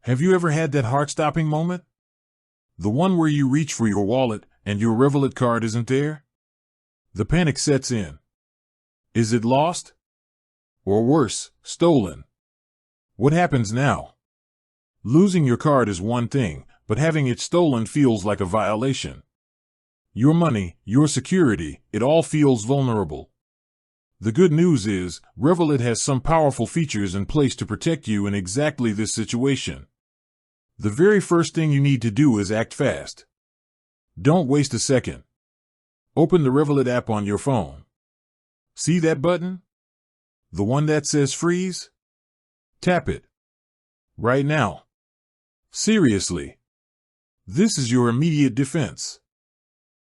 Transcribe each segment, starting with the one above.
Have you ever had that heart-stopping moment? The one where you reach for your wallet and your Revolut card isn't there? The panic sets in. Is it lost? Or worse, stolen? What happens now? Losing your card is one thing, but having it stolen feels like a violation. Your money, your security, it all feels vulnerable. The good news is, Revolut has some powerful features in place to protect you in exactly this situation. The very first thing you need to do is act fast. Don't waste a second. Open the Revolut app on your phone. See that button? The one that says freeze? Tap it. Right now. Seriously. This is your immediate defense.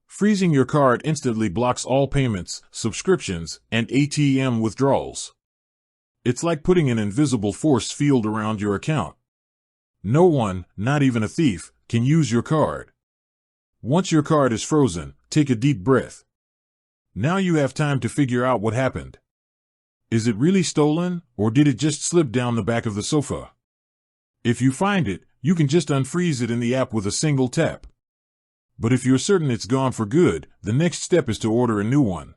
Freezing your card instantly blocks all payments, subscriptions, and ATM withdrawals. It's like putting an invisible force field around your account. No one, not even a thief, can use your card. Once your card is frozen, take a deep breath. Now you have time to figure out what happened. Is it really stolen, or did it just slip down the back of the sofa? If you find it, you can just unfreeze it in the app with a single tap. But if you're certain it's gone for good, the next step is to order a new one.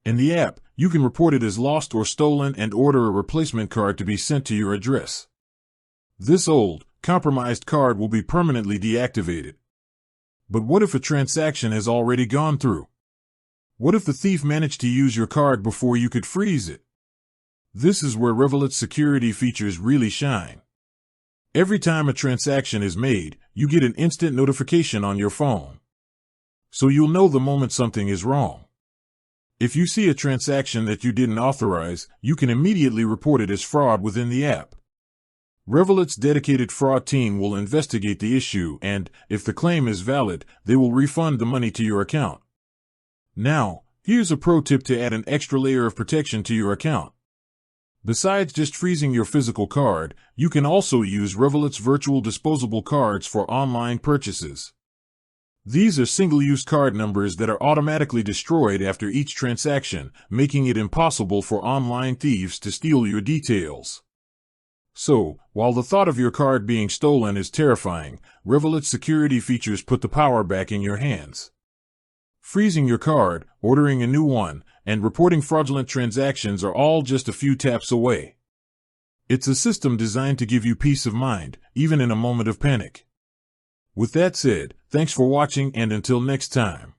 In the app, you can report it as lost or stolen and order a replacement card to be sent to your address. This old, compromised card will be permanently deactivated. But what if a transaction has already gone through? What if the thief managed to use your card before you could freeze it? This is where Revolut's security features really shine. Every time a transaction is made, you get an instant notification on your phone. So you'll know the moment something is wrong. If you see a transaction that you didn't authorize, you can immediately report it as fraud within the app. Revolut's dedicated fraud team will investigate the issue and, if the claim is valid, they will refund the money to your account. Now, here's a pro tip to add an extra layer of protection to your account. Besides just freezing your physical card, you can also use Revolut's virtual disposable cards for online purchases. These are single-use card numbers that are automatically destroyed after each transaction, making it impossible for online thieves to steal your details. So, while the thought of your card being stolen is terrifying, Revolut's security features put the power back in your hands. Freezing your card, ordering a new one, and reporting fraudulent transactions are all just a few taps away. It's a system designed to give you peace of mind, even in a moment of panic. With that said, thanks for watching and until next time.